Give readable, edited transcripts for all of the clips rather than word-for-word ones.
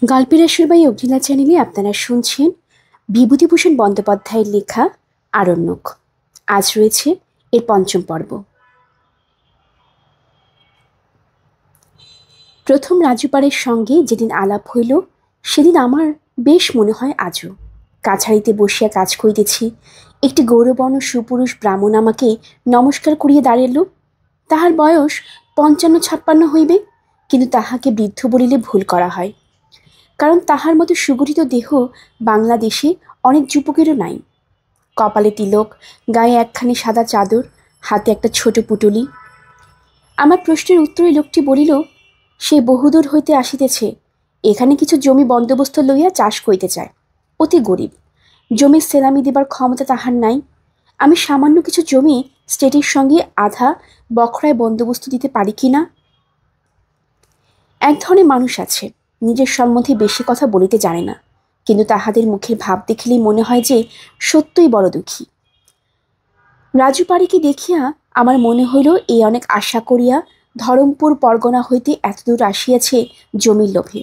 গল্পের আসরবাই অগ্নিলা চ্যানেলে আপনারা শুনছেন বিভূতিভূষণ বন্দ্যোপাধ্যায়ের লেখা আরণ্যক। আজ রয়েছে এর পঞ্চম পর্ব। প্রথম রাজুপাড়ের সঙ্গে যেদিন আলাপ হইল সেদিন আমার বেশ মনে হয় আজও। কাছারিতে বসিয়া কাজ করিতেছি, একটি গৌরবর্ণ সুপুরুষ ব্রাহ্মণ আমাকে নমস্কার করিয়া দাঁড়াইল। তাহার বয়স ৫৫-৫৬ হইবে, কিন্তু তাহাকে বৃদ্ধ বলিলে ভুল করা হয়, কারণ তাহার মতো সুগঠিত দেহ বাংলাদেশে অনেক যুবকেরও নাই। কপালে তিলক, গায়ে একখানি সাদা চাদর, হাতে একটা ছোট পুটুলি। আমার প্রশ্নের উত্তরে লোকটি বলিল, সে বহুদূর হইতে আসিতেছে, এখানে কিছু জমি বন্দোবস্ত লইয়া চাষ করিতে চায়। অতি গরিব, জমির সেলামি দেবার ক্ষমতা তাহার নাই। আমি সামান্য কিছু জমি স্টেটের সঙ্গে আধা বখরায় বন্দোবস্ত দিতে পারি কি না? এক ধরনের মানুষ আছে, নিজের সম্বন্ধে বেশি কথা বলিতে জানে না, কিন্তু তাহাদের মুখের ভাব দেখিলেই মনে হয় যে সত্যই বড় দুঃখী। রাজুপাড়িকে দেখিয়া আমার মনে হইল এই অনেক আশা করিয়া ধরমপুর পরগনা হইতে এতদূর আসিয়াছে জমির লোভে।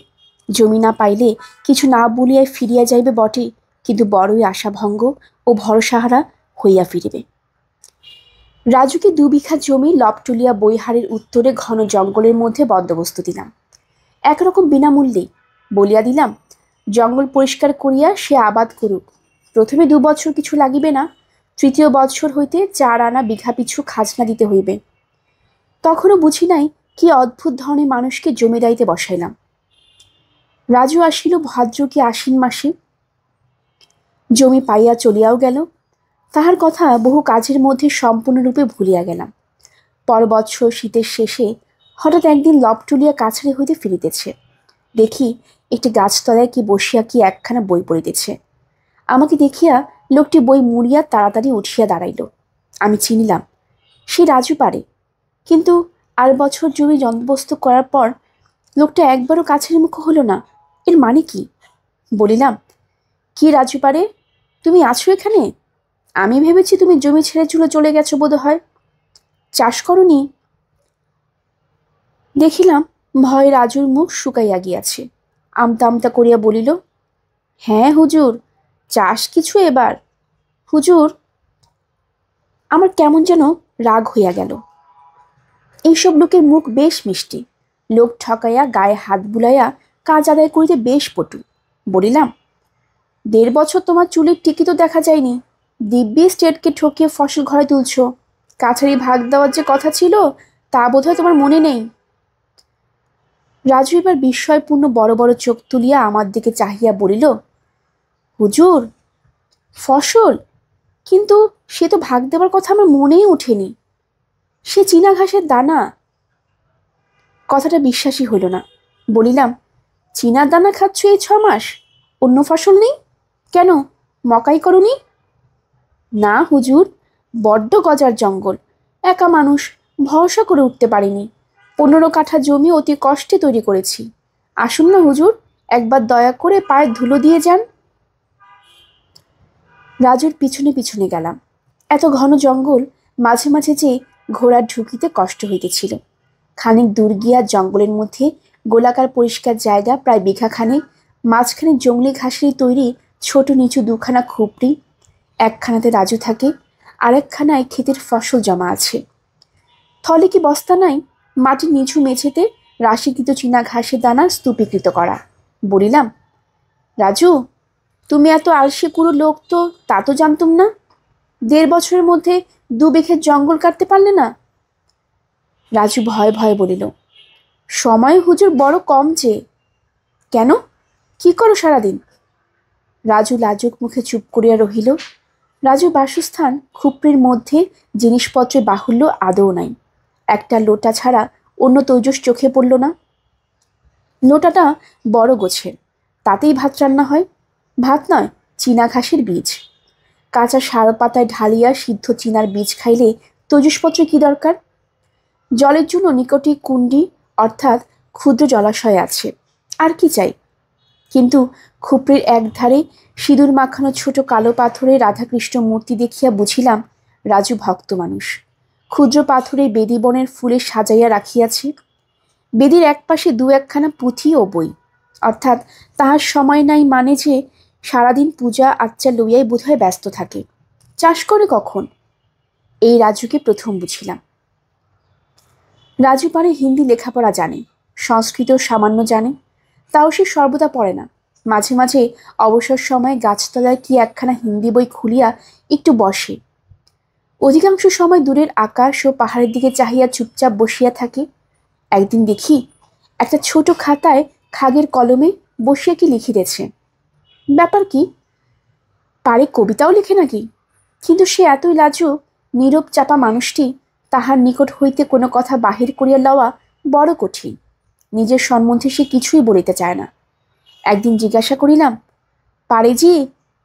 জমি না পাইলে কিছু না বলিয়াই ফিরিয়া যাইবে বটে, কিন্তু বড়ই আশাভঙ্গ ও ভরসাহারা হইয়া ফিরিবে। রাজুকে ২ বিঘা জমি লবটুলিয়া বৈহারের উত্তরে ঘন জঙ্গলের মধ্যে বন্দোবস্ত দিলাম, একরকম বিনামূল্যেই। বলিয়া দিলাম, জঙ্গল পরিষ্কার করিয়া সে আবাদ করুক। প্রথমে ২ বছর কিছু লাগিবে না, তৃতীয় বৎসর হইতে ৪ আনা বিঘা পিছু খাজনা দিতে হইবে। তখনও বুঝি নাই কি অদ্ভুত ধরনের মানুষকে জমিদারিতে বসাইলাম। রাজু আসিল ভাদ্র কি আশ্বিন মাসে, জমি পাইয়া চলিয়াও গেল। তাহার কথা বহু কাজের মধ্যে সম্পূর্ণরূপে ভুলিয়া গেলাম। পর বৎসর শীতের শেষে হঠাৎ একদিন লবটুলিয়া কাছারি হইতে ফিরিতেছে, দেখি একটি গাছতলায় কি বসিয়া কি একখানা বই পড়িতেছে। আমাকে দেখিয়া লোকটি বই মুড়িয়া তাড়াতাড়ি উঠিয়া দাঁড়াইল। আমি চিনিলাম সে রাজু পারে, কিন্তু আর বছর জমি বন্দোবস্ত করার পর লোকটা একবারও কাছের মুখ হলো না। এর মানে কি? বলিলাম, কি রাজু পারে, তুমি আছো এখানে? আমি ভেবেছি তুমি জমি ছেড়ে চলে গেছো বোধ হয়, চাষ করনি। দেখিলাম ভয়ে রাজুর মুখ শুকাইয়া গিয়াছে। আমতা আমতা করিয়া বলিল, হ্যাঁ হুজুর, চাষ কিছু এবার। হুজুর। আমার কেমন যেন রাগ হইয়া গেল। এইসব লোকের মুখ বেশ মিষ্টি, লোক ঠকাইয়া গায়ে হাত বুলাইয়া কাজ আদায় করিতে বেশ পটু। বলিলাম, ১.৫ বছর তোমার চুলের টিকি তো দেখা যায়নি, দিব্যি স্টেটকে ঠকিয়ে ফসল ঘরে তুলছ। কাছারি ভাগ দেওয়ার যে কথা ছিল তা বোধহয় তোমার মনে নেই। রাজু এবার বিস্ময়পূর্ণ বড় বড় চোখ তুলিয়া আমার দিকে চাহিয়া বলিল, হুজুর, ফসল? কিন্তু সে তো ভাগ দেবার কথা আমার মনেই ওঠেনি, সে চীনা ঘাসের দানা। কথাটা বিশ্বাসই হইল না। বলিলাম, চীনা দানা খাচ্ছ এই ৬ মাস, অন্য ফসল নেই? কেন, মকাই করনি? না হুজুর, বড্ড গজার জঙ্গল, একা মানুষ, ভরসা করে উঠতে পারিনি। ১৫ কাঠা জমি অতি কষ্টে তৈরি করেছি। আসুন না হুজুর, একবার দয়া করে পায়ে ধুলো দিয়ে যান। রাজুর পিছনে পিছনে গেলাম। এত ঘন জঙ্গল, মাঝে মাঝে যে ঘোড়ার ঢুকিতে কষ্ট হইতেছিল। খানিক দূর গিয়া জঙ্গলের মধ্যে গোলাকার পরিষ্কার জায়গা প্রায় বিঘাখানেক, মাঝখানে জঙ্গলি ঘাসেরই তৈরি ছোট নিচু ২খানা খুপড়ি। একখানাতে রাজু থাকে, আরেকখানায় ক্ষেতের ফসল জমা আছে। থলে কি বস্তা নাই, মাটির নিচু মেঝেতে রাশিকৃত চীনা ঘাসের দানা স্তূপীকৃত করা। বলিলাম, রাজু, তুমি এত আলসে কুড়ো লোক তো তা তো জানতুম না। ১.৫ বছরের মধ্যে ২ বিঘের জঙ্গল কাটতে পারলে না? রাজু ভয়ে ভয়ে বলিল, সময় হুজুর বড় কম যে। কেন, কি করো সারাদিন? রাজু লাজুক মুখে চুপ করিয়া রহিল। রাজু বাসস্থান খুপড়ির মধ্যে জিনিসপত্রের বাহুল্য আদৌ নাই। একটা লোটা ছাড়া অন্য তৈজস চোখে পড়ল না। লোটাটা বড় গোছের, তাতেই ভাত রান্না হয়। ভাত নয়, চীনা ঘাসের বীজ। কাঁচা শাল পাতায় ঢালিয়া সিদ্ধ চীনার বীজ খাইলে তৈজসপত্র কি দরকার? জলের জন্য নিকটে কুণ্ডি অর্থাৎ ক্ষুদ্র জলাশয় আছে, আর কি চাই? কিন্তু খুপড়ির একধারে সিঁদুর মাখানো ছোট কালো পাথরের রাধাকৃষ্ণ মূর্তি দেখিয়া বুঝিলাম রাজু ভক্ত মানুষ। ক্ষুদ্র পাথরে বেদী বনের ফুলে সাজাইয়া রাখিয়াছে। বেদির একপাশে ২-১খানা পুঁথি ও বই। অর্থাৎ তাহার সময় নাই, মানে যে সারাদিন পূজা আচ্চা লইয়াই বোধহয় ব্যস্ত থাকে। চাষ করে কখন? এই রাজুকে প্রথম বুঝিলাম। রাজু পারে হিন্দি লেখাপড়া জানে, সংস্কৃত সামান্য জানে, তাও সে সর্বদা পড়ে না। মাঝে মাঝে অবসর সময়ে গাছতলায় কি একখানা হিন্দি বই খুলিয়া একটু বসে। অধিকাংশ সময় দূরের আকাশ ও পাহাড়ের দিকে চাহিয়া চুপচাপ বসিয়া থাকে। একদিন দেখি একটা ছোট খাতায় খাগের কলমে বসিয়া কি লিখিতেছে। ব্যাপার কি? পারে কবিতাও লিখে নাকি? কিন্তু সে এতই লাজুক, নীরব চাপা মানুষটি, তাহার নিকট হইতে কোনো কথা বাহির করিয়া লওয়া বড় কঠিন। নিজের সম্বন্ধে সে কিছুই বলিতে চায় না। একদিন জিজ্ঞাসা করিলাম, পারে জি,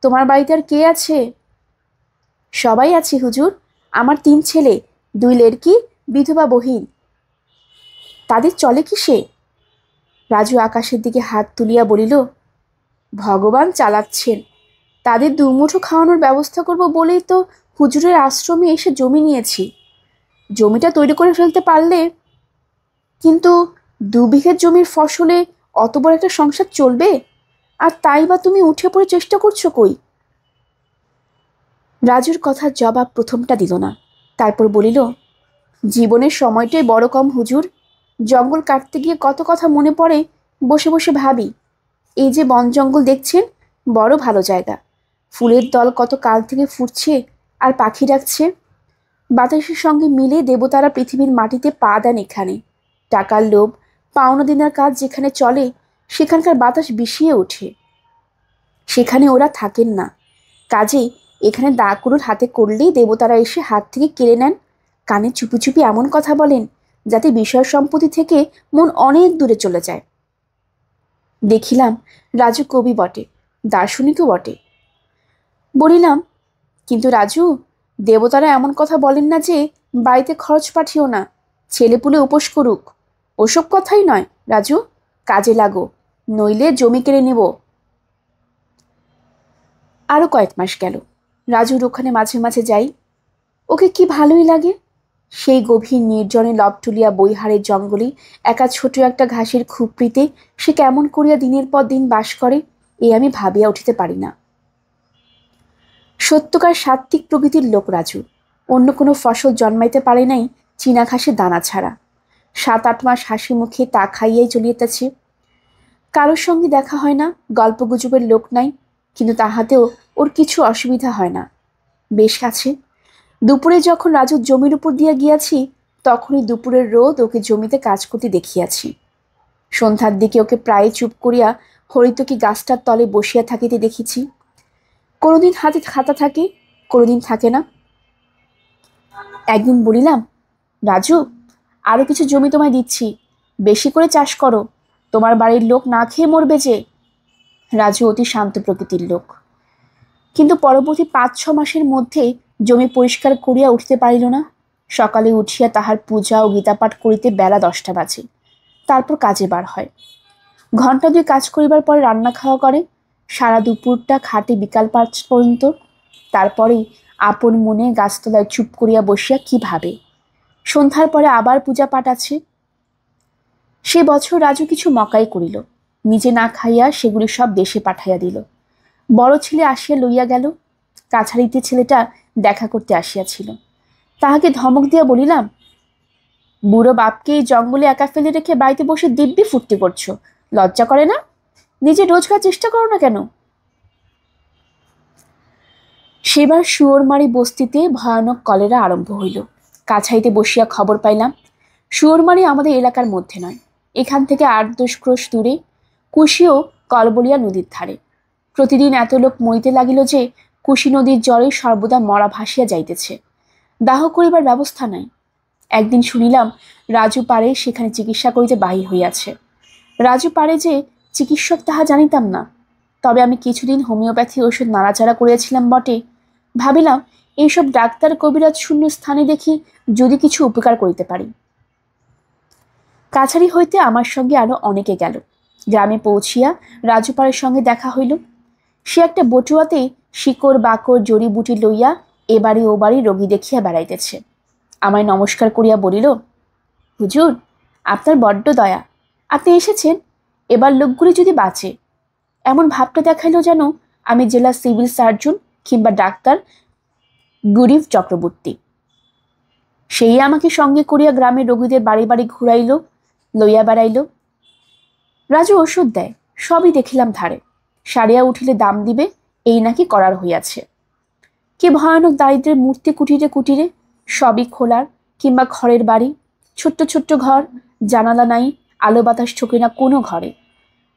তোমার বাড়িতে আর কে আছে? সবাই আছে হুজুর, আমার 3 ছেলে, 2 লেড়কি, বিধবা বহিন। তাদের চলে কি সে? রাজু আকাশের দিকে হাত তুলিয়া বলিল, ভগবান চালাচ্ছেন। তাদের 2 মুঠো খাওয়ানোর ব্যবস্থা করব বলেই তো হুজুরের আশ্রমে এসে জমি নিয়েছি। জমিটা তৈরি করে ফেলতে পারলে, কিন্তু 2 বিঘের জমির ফসলে অত বড় একটা সংসার চলবে? আর তাই বা তুমি উঠে পড়ে চেষ্টা করছো কই? রাজুর কথার জবাব প্রথমটা দিল না। তারপর বলিল, জীবনের সময়টাই বড় কম হুজুর। জঙ্গল কাটতে গিয়ে কত কথা মনে পড়ে, বসে বসে ভাবি। এই যে বন জঙ্গল দেখছেন, বড় ভালো জায়গা। ফুলের দল কত কাল থেকে ফুটছে আর পাখি ডাকছে। বাতাসের সঙ্গে মিলে দেবতারা পৃথিবীর মাটিতে পা দেন এখানে। টাকার লোভ, পাওনা দিনার কাজ যেখানে চলে, সেখানকার বাতাস বিষিয়ে ওঠে। সেখানে ওরা থাকেন না। কাজেই এখানে দা কুড়ুল হাতে করলেই দেবতারা এসে হাত থেকে কেড়ে নেন। কানে চুপি চুপি এমন কথা বলেন যাতে বিষয় সম্পত্তি থেকে মন অনেক দূরে চলে যায়। দেখিলাম রাজু কবি বটে, দার্শনিকও বটে। বলিলাম, কিন্তু রাজু, দেবতারা এমন কথা বলেন না যে বাড়িতে খরচ পাঠিও না, ছেলেপুলে উপোস করুক। ওসব কথাই নয় রাজু, কাজে লাগো, নইলে জমি কেড়ে নেব। আরো কয়েক মাস গেল। রাজুর ওখানে মাঝে মাঝে যাই। ওকে কি ভালোই লাগে। সেই গভীর নির্জনে লবটুলিয়া বইহারের জঙ্গলে একা ছোট একটা ঘাসের খুপড়িতে সে কেমন করিয়া দিনের পর দিন বাস করে, এ আমি ভাবিয়া উঠিতে পারি না। সত্যকার সাত্ত্বিক প্রকৃতির লোক রাজু। অন্য কোনো ফসল জন্মাইতে পারে নাই চীনা ঘাসের দানা ছাড়া। 7-8 মাস হাসি মুখে তা খাইয়াই চলিয়েছে। কারোর সঙ্গে দেখা হয় না, গল্পগুজবের লোক নাই, কিন্তু তাহাতেও ওর কিছু অসুবিধা হয় না, বেশ আছে। দুপুরে যখন রাজুর জমির উপর দিয়া গিয়াছি, তখনই দুপুরের রোদ ওকে জমিতে কাজ করতে দেখিয়াছি। সন্ধ্যার দিকে ওকে প্রায় চুপ করিয়া হরিতকি গাছটার তলে বসিয়া থাকিতে দেখেছি। কোনোদিন হাতে খাতা থাকে, কোনোদিন থাকে না। একদিন বলিলাম, রাজু, আরো কিছু জমি তোমায় দিচ্ছি, বেশি করে চাষ করো, তোমার বাড়ির লোক না খেয়ে মরবে যে। রাজু অতি শান্ত প্রকৃতির লোক, কিন্তু পরবর্তী 5-6 মাসের মধ্যে জমি পরিষ্কার করিয়া উঠিতে পারিল না। সকালে উঠিয়া তাহার পূজা ও গীতাপাঠ করিতে বেলা 10টা বাজে। তারপর কাজে বার হয়। ঘণ্টা 2 কাজ করিবার পরে রান্না খাওয়া করে। সারা দুপুরটা খাটে বিকাল 5 পর্যন্ত। তারপরেই আপন মনে গাছতলায় চুপ করিয়া বসিয়া কি ভাবে। সন্ধ্যার পরে আবার পূজা পাঠ আছে। সে বছর রাজু কিছু মকাই করিল, নিজে না খাইয়া সেগুলি সব দেশে পাঠাইয়া দিল। বড় ছেলে আসিয়া লইয়া গেল। কাছারিতে ছেলেটা দেখা করতে আসিয়াছিল। তাহাকে ধমক দিয়া বলিলাম, বুড়ো বাপকে এই জঙ্গলে একা ফেলে রেখে বাড়িতে বসে দিব্যি ফুর্তি করছো, লজ্জা করে না? নিজে রোজগার চেষ্টা করো না কেন? সেবার শুয়োরমারি বস্তিতে ভয়ানক কলেরা আরম্ভ হইল। কাছারিতে বসিয়া খবর পাইলাম, শুয়োরমারি আমাদের এলাকার মধ্যে নয়, এখান থেকে 8-10 ক্রোশ দূরে, কুশিও কলবলিয়া নদীর ধারে। প্রতিদিন এত লোক মরিতে লাগিল যে কুশি নদীর জলে সর্বদা মরা ভাসিয়া যাইতেছে। দাহ করিবার ব্যবস্থা নাই। একদিন শুনিলাম রাজু পারে সেখানে চিকিৎসা করিতে বাহির হইয়াছে। রাজু পারে যে চিকিৎসক তাহা জানিতাম না, তবে আমি কিছুদিন হোমিওপ্যাথি ওষুধ নাড়াচাড়া করিয়াছিলাম বটে। ভাবিলাম এইসব ডাক্তার কবিরাজ শূন্য স্থানে দেখি যদি কিছু উপকার করিতে পারি। কাছারি হইতে আমার সঙ্গে আরো অনেকে গেল। গ্রামে পৌঁছিয়া রাজুপাড়ের সঙ্গে দেখা হইল। সে একটা বটুয়াতে শিকড় বাকড় জড়িবুটি লইয়া এবাড়ি ও বাড়ি রোগী দেখিয়া বেড়াইতেছে। আমায় নমস্কার করিয়া বলিল, হুজুর, আপনার বড্ড দয়া, আপনি এসেছেন। এবার লোকগুলি যদি বাঁচে। এমন ভাবটা দেখাইল যেন আমি জেলা সিভিল সার্জন কিংবা ডাক্তার গুরিফ চক্রবর্তী। সেই আমাকে সঙ্গে করিয়া গ্রামের রোগীদের বাড়ি বাড়ি ঘুরাইল, লইয়া বেড়াইল। রাজু ওষুধ দেয়, সবই দেখিলাম ধারে। সারিয়া উঠিলে দাম দিবে, এই নাকি করার হইয়াছে। কি ভয়ানক দারিদ্রের মূর্তি কুটিরে কুটিরে, সবই খোলার কিংবা খড়ের বাড়ি, ছোট্ট ছোট্ট ঘর, জানালা নাই, আলো বাতাস ঢোকে না কোনো ঘরে।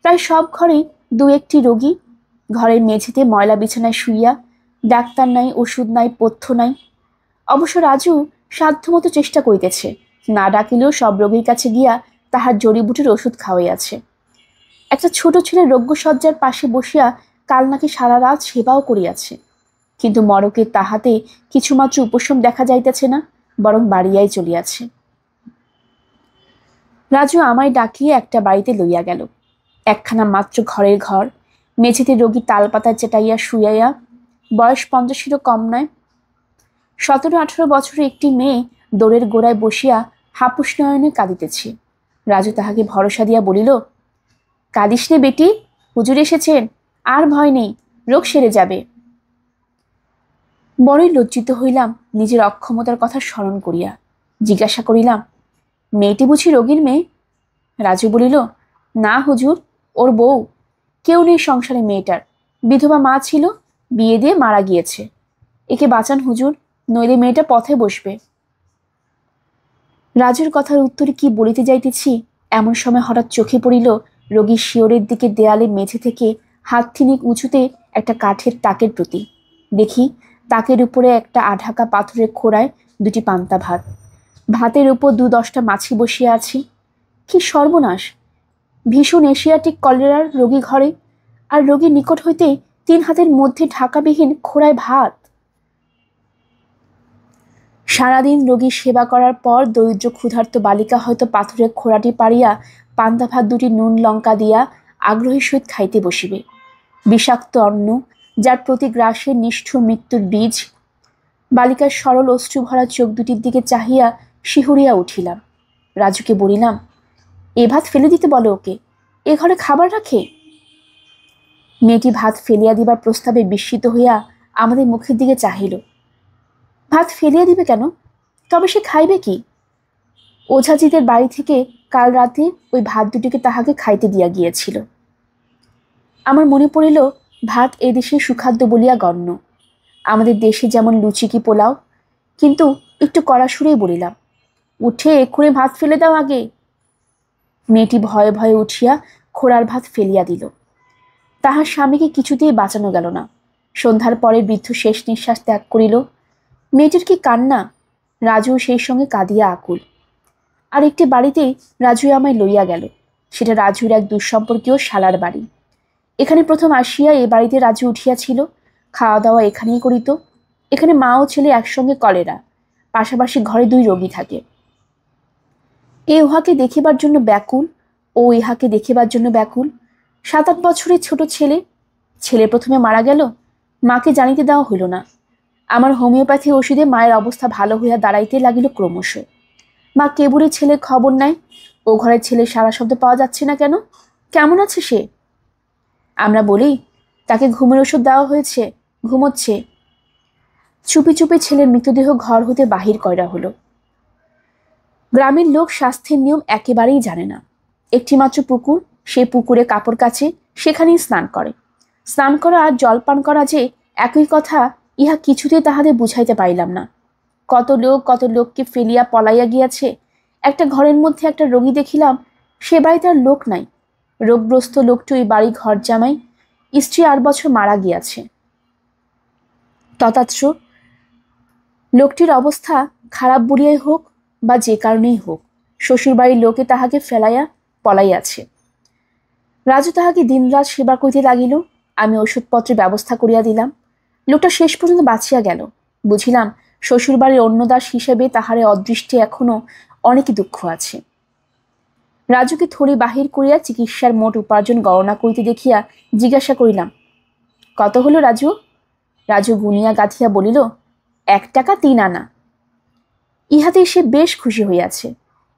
প্রায় সব ঘরেই দু একটি রোগী, ঘরের মেঝেতে ময়লা বিছানায় শুইয়া, ডাক্তার নাই, ওষুধ নাই, পথ্য নাই। অবশ্য রাজু সাধ্যমতো চেষ্টা করিতেছে, না ডাকিলেও সব রোগীর কাছে গিয়া তাহার জড়িবুটির ওষুধ খাওয়াইয়াছে। একটা ছোট ছেলে রোগ্যসজ্জার পাশে বসিয়া কাল নাকি সারা রাত সেবাও করিয়াছে, কিন্তু মরকে তাহাতে কিছুমাত্র উপশম দেখা যাইতেছে না, বরং বাড়িয়াই চলিয়াছে। রাজু আমায় ডাকিয়ে একটা বাড়িতে লইয়া গেল। একখানা মাত্র ঘরের ঘর, মেঝেতে রোগী তালপাতা চেটাইয়া শুইয়া, বয়স 50-এরও কম নয়। 17-18 বছরের একটি মেয়ে দোরের গোড়ায় বসিয়া হাপুস নয়নে কাঁদিতেছে। রাজু তাহাকে ভরসা দিয়া বলিল, কাঁদিস নে বেটি, হুজুর এসেছেন, আর ভয় নেই, রোগ সেরে যাবে। বড়ই লজ্জিত হইলাম নিজের অক্ষমতার কথা স্মরণ করিয়া। জিজ্ঞাসা করিলাম, মেয়েটি বুঝি রোগীর মেয়ে? রাজু বলিল, না হুজুর, ওর বউ। কেউ নেই সংসারে মেয়েটার, বিধবা মা ছিল, বিয়ে দিয়ে মারা গিয়েছে। একে বাঁচান হুজুর, নইলে মেয়েটা পথে বসবে। রাজুর কথার উত্তরে কি বলিতে যাইতেছি এমন সময় হঠাৎ চোখে পড়িল রোগীর শিয়রের দিকে দেয়ালে মেঝে থেকে হাত তিনেক উঁচুতে একটা কাঠের তাকের প্রতি। দেখি তাকের উপরে একটা আঢাকা পাথরের খোড়ায় দুটি পান্তা ভাত, ভাতের উপর 2-10টা মাছি বসিয়া আছে। কি সর্বনাশ! ভীষণ এশিয়াটিক কলেরার রোগী ঘরে, আর রোগীর নিকট হইতে 3 হাতের মধ্যে ঢাকাবিহীন খোড়ায় ভাত। সারাদিন রোগীর সেবা করার পর দরিদ্র ক্ষুধার্ত বালিকা হয়তো পাথরের খোড়াটি পাড়িয়া পান্তা ভাত দুটি নুন লঙ্কা দিয়া আগ্রহের সহিত খাইতে বসিবে। বিষাক্ত অন্ন, যার প্রতি গ্রাসে নিষ্ঠুর মৃত্যুর বীজ। বালিকার সরল অশ্রু ভরা চোখ দুটির দিকে চাহিয়া শিহুরিয়া উঠিলাম। রাজুকে বলিলাম, এ ভাত ফেলে দিতে বলো ওকে, এ ঘরে খাবার রাখে। মেয়েটি ভাত ফেলিয়া দিবার প্রস্তাবে বিস্মিত হইয়া আমাদের মুখের দিকে চাহিল। ভাত ফেলিয়া দিবে কেন? তবে সে খাইবে কি? ওঝাজিদের বাড়ি থেকে কাল রাতে ওই ভাত দুটিকে তাহাকে খাইতে দিয়া গিয়েছিল। আমার মনে পড়িল, ভাত এদেশে সুখাদ্য বলিয়া গণ্য। আমাদের দেশে যেমন লুচি কি পোলাও। কিন্তু একটু কড়া সুরেই বলিলাম, উঠে এক্ষুনি ভাত ফেলে দাও আগে। মেয়েটি ভয়ে ভয়ে উঠিয়া খোড়ার ভাত ফেলিয়া দিল। তাহার স্বামীকে কিছুতেই বাঁচানো গেল না। সন্ধ্যার পরে বৃদ্ধ শেষ নিঃশ্বাস ত্যাগ করিল। মেয়েটির কি কান্না! রাজু সেই সঙ্গে কাঁদিয়া আকুল। আর একটি বাড়িতেই রাজু আমায় লইয়া গেল। সেটা রাজুর এক দুঃসম্পর্কীয় শালার বাড়ি। এখানে প্রথম আসিয়া এ বাড়িতে রাজু উঠিয়াছিল। খাওয়া দাওয়া এখানেই করিত। এখানে মা ও ছেলে একসঙ্গে কলেরা, পাশাপাশি ঘরে 2 রোগী থাকে। এ উহাকে দেখিবার জন্য ব্যাকুল, ও ইহাকে দেখিবার জন্য ব্যাকুল। 7-8 বছরের ছোট ছেলে। ছেলে প্রথমে মারা গেল, মাকে জানিতে দেওয়া হইল না। আমার হোমিওপ্যাথি ওষুধে মায়ের অবস্থা ভালো হইয়া দাঁড়াইতে লাগিল ক্রমশ। মা কেবুরে ছেলের খবর নেয়, ও ঘরের ছেলের সারা শব্দ পাওয়া যাচ্ছে না কেন, কেমন আছে সে? আমরা বলি, তাকে ঘুমের ওষুধ দেওয়া হয়েছে, ঘুমোচ্ছে। চুপি চুপি ছেলের মৃতদেহ ঘর হতে বাহির করা হলো। গ্রামের লোক স্বাস্থ্যের নিয়ম একেবারেই জানে না। একটি মাত্র পুকুর, সেই পুকুরে কাপড় কাচে, সেখানেই স্নান করে। স্নান করা আর জলপান করা যে একই কথা, ইহা কিছুতেই তাহাদের বুঝাইতে পারিলাম না। কত লোককে ফেলিয়া পলাইয়া গিয়াছে। একটা ঘরের মধ্যে একটা রোগী দেখিলাম, সে বাড়িতে আর লোক নাই। রোগগ্রস্ত লোকটি ওই বাড়ি ঘর জামাই, স্ত্রী 8 বছর মারা গিয়াছে। তথাৎ লোকটির অবস্থা খারাপ বলিয়াই হোক বা যে কারণেই হোক, শ্বশুরবাড়ির লোকে তাহাকে ফেলাইয়া পলাইয়াছে। রাজু তাহাকে দিনরাত সেবা করিতে লাগিল। আমি ওষুধপত্রের ব্যবস্থা করিয়া দিলাম। লোকটা শেষ পর্যন্ত বাঁচিয়া গেল। বুঝিলাম শ্বশুরবাড়ির অন্নদাস হিসেবে তাহারে অদৃষ্টে এখনো অনেকই দুঃখ আছে। রাজুকে থলি বাহির করিয়া চিকিৎসার মোট উপার্জন গণনা করিতে দেখিয়া জিজ্ঞাসা করিলাম, কত হলো রাজু? রাজু গুনিয়া গাঁথিয়া বলিল, 1 টাকা 3 আনা। ইহাতেই সে বেশ খুশি হইয়াছে।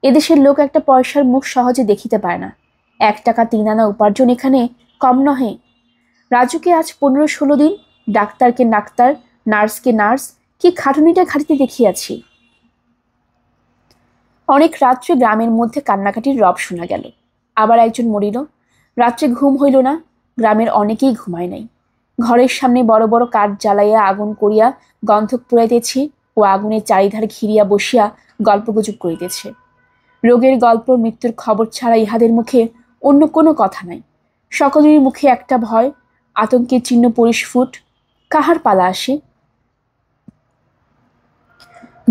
এদেশের লোক একটা পয়সার মুখ সহজে দেখিতে পায় না। 1 টাকা 3 আনা উপার্জন এখানে কম নহে। রাজুকে আজ 15-16 দিন ডাক্তারকে ডাক্তার, নার্সকে নার্স, কি খাটুনিটা খাটিতে দেখিয়াছি। অনেক রাত্রে গ্রামের মধ্যে কান্নাকাটির রব শোনা গেল। আবার একজন মরিল। রাত্রে ঘুম হইল না। গ্রামের অনেকেই ঘুমায় নাই। ঘরের সামনে বড় বড় কাঠ জ্বালাইয়া আগুন করিয়া গন্ধক পুড়াইতেছে ও আগুনের চারিধারে ঘিরিয়া বসিয়া গল্পগুজব করিতেছে। রোগের গল্প, মৃত্যুর খবর ছাড়া ইহাদের মুখে অন্য কোনো কথা নাই। সকলের মুখে একটা ভয়, আতঙ্কের চিহ্ন পরিস্ফুট। কাহার পালা আসে?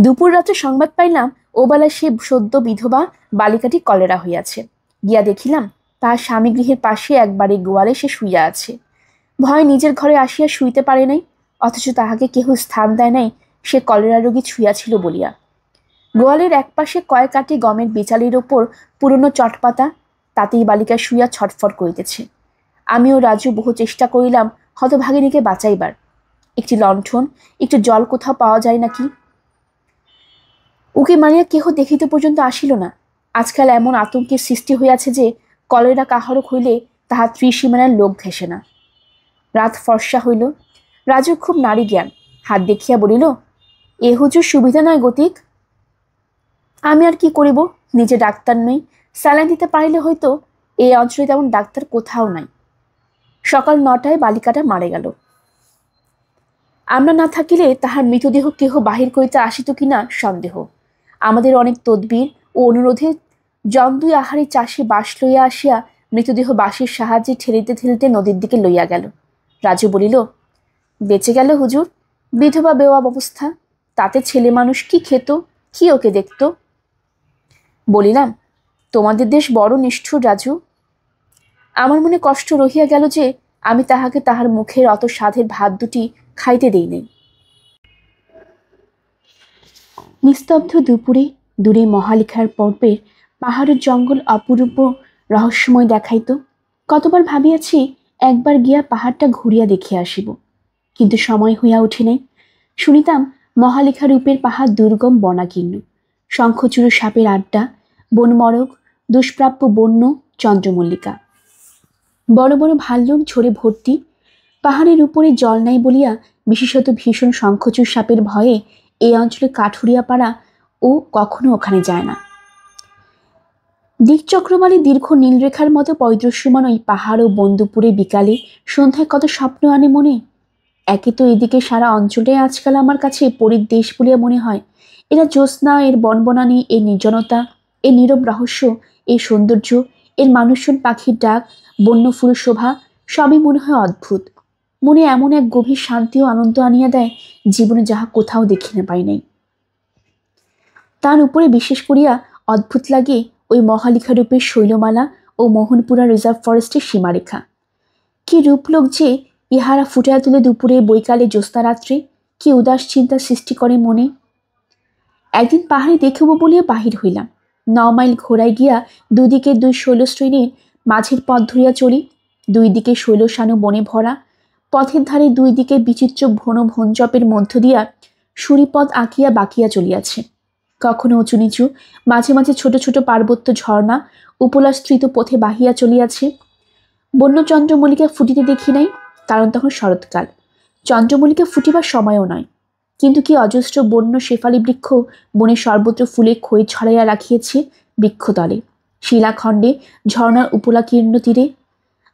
দুপুর রাত্রে সংবাদ পাইলাম ওবেলা সে সদ্য বিধবা বালিকাটি কলেরা হইয়াছে। গিয়া দেখিলাম তাহার স্বামী গৃহের পাশে একবারে গোয়ালে সে শুইয়া আছে। ভয় নিজের ঘরে আসিয়া শুইতে পারে নাই, অথচ তাহাকে কেহ স্থান দেয় নাই সে কলেরা রোগী ছুঁয়াছিল বলিয়া। গোয়ালের একপাশে কয়েক আটি গমের বেচালির ওপর পুরনো চটপাতা, তাতেই বালিকা শুইয়া ছটফট করিতেছে। আমি ও রাজু বহু চেষ্টা করিলাম হতভাগিনীকে বাঁচাইবার। একটি লণ্ঠন, একটু জল কোথাও পাওয়া যায় নাকি। উকি মারিয়া কেহ দেখিতে পর্যন্ত আসিল না। আজকাল এমন আতঙ্কের সৃষ্টি হইয়াছে যে কলেরা কাহারও হইলে তাহা ত্রিসীমানার লোক ঘেসে না। রাত ফর্সা হইল। রাজু খুব নারী জ্ঞান, হাত দেখিয়া বলিল, এ হুজুর সুবিধা নয় গতিক। আমি আর কি করিব, নিজে ডাক্তার নই, স্যালাইন দিতে পারিলে হয়তো। এই অঞ্চলে তেমন ডাক্তার কোথাও নাই। সকাল 9টায় বালিকাটা মারা গেল। আমরা না থাকিলে তাহার মৃতদেহ কেহ বাহির করিতে আসিত কিনা সন্দেহ। আমাদের অনেক তদবির ও অনুরোধে জন 2 আহারে চাষি বাঁশ লইয়া আসিয়া মৃতদেহ বাঁশের সাহায্যে ঠেলিতে ঠেলিতে নদীর দিকে লইয়া গেল। রাজু বলিল, বেঁচে গেল হুজুর। বিধবা বেওয়া অবস্থা, তাতে ছেলে মানুষ কি খেত, কি ওকে দেখত। বলিলাম, তোমাদের দেশ বড় নিষ্ঠুর রাজু। আমার মনে কষ্ট রহিয়া গেল যে আমি তাহাকে তাহার মুখের অত স্বাদের ভাত দুটি খাইতে দেই নাই। নিস্তব্ধ দুপুরে দূরে মহালিখার পর্বের পাহাড়ের জঙ্গল অপূর্ব রহস্যময় দেখাইত। কতবার ভাবিয়াছি একবার গিয়া পাহাড়টা ঘুরিয়া দেখিয়া আসিব, কিন্তু সময় হইয়া ওঠে নাই। শুনিতাম মহালিখা রূপের পাহাড় দুর্গম, বনাকীর্ণ, শঙ্খচূড় সাপের আড্ডা, বনমরগ, দুষ্প্রাপ্য বন্য চন্দ্রমল্লিকা, বড় বড় ভাল্লুক ঝরে ভর্তি। পাহাড়ের উপরে জল নাই বলিয়া, বিশেষত ভীষণ শঙ্খচূড় সাপের ভয়ে এই অঞ্চলে কাঠুরিয়া পাড়া ও কখনো ওখানে যায় না। দিকচক্রবালী দীর্ঘ নীলরেখার মতো পরিদৃশ্যমান ওই পাহাড় ও বন্দুপুরে বিকালে সন্ধ্যায় কত স্বপ্ন আনে মনে। একে তো এদিকে সারা অঞ্চলটাই আজকাল আমার কাছে পরীর দেশ বলিয়া মনে হয়। এরা জ্যোৎস্না, এর বনবনানী, এর নির্জনতা, এর নীরব রহস্য, এর সৌন্দর্য, এর মানুষজন পাখির ডাক, বন্য ফুল শোভা, সবই মনে হয় অদ্ভুত। মনে এমন এক গভীর শান্তি ও আনন্দ আনিয়া দেয়, জীবনে যাহা কোথাও দেখিতে পাই নাই। তার উপরে বিশেষ করিয়া অদ্ভুত লাগে ওই মহালিখা রূপের শৈলমালা ও মোহনপুরা রিজার্ভ ফরেস্টের সীমারেখা। কি রূপলোক যে ইহারা ফুটিয়া তুলে দুপুরে, বৈকালে, জ্যোৎস্না রাত্রে। কি উদাস চিন্তা সৃষ্টি করে মনে। একদিন পাহাড়ে দেখিব বলিয়া বাহির হইলাম। 9 মাইল ঘোড়ায় গিয়া দুদিকে 2 শৈলশ্রেণীর মাঝের পথ ধরিয়া চলি। 2 দিকে শৈলশানু বনে ভরা। পথের ধারে 2 দিকে বিচিত্র ঘন ভঞ্জপের মধ্য দিয়া সুরিপথ আঁকিয়া বাঁকিয়া চলিয়াছে। কখনো উঁচু নিচু, মাঝে মাঝে ছোট ছোট পার্বত্য ঝর্ণা উপলাস্ত্রিত পথে বাহিয়া চলিয়াছে। বন্য চন্দ্রমল্লিকা ফুটিতে দেখি নাই, কারণ তখন শরৎকাল, চন্দ্রমল্লিকা ফুটিবার সময়ও নয়। কিন্তু কি অজস্র বন্য শেফালি বৃক্ষ বনে সর্বত্র ফুলে খই ছড়াইয়া রাখিয়েছে বৃক্ষতলে, শিলাখণ্ডে, ঝর্ণার উপলাকীর্ণ তীরে।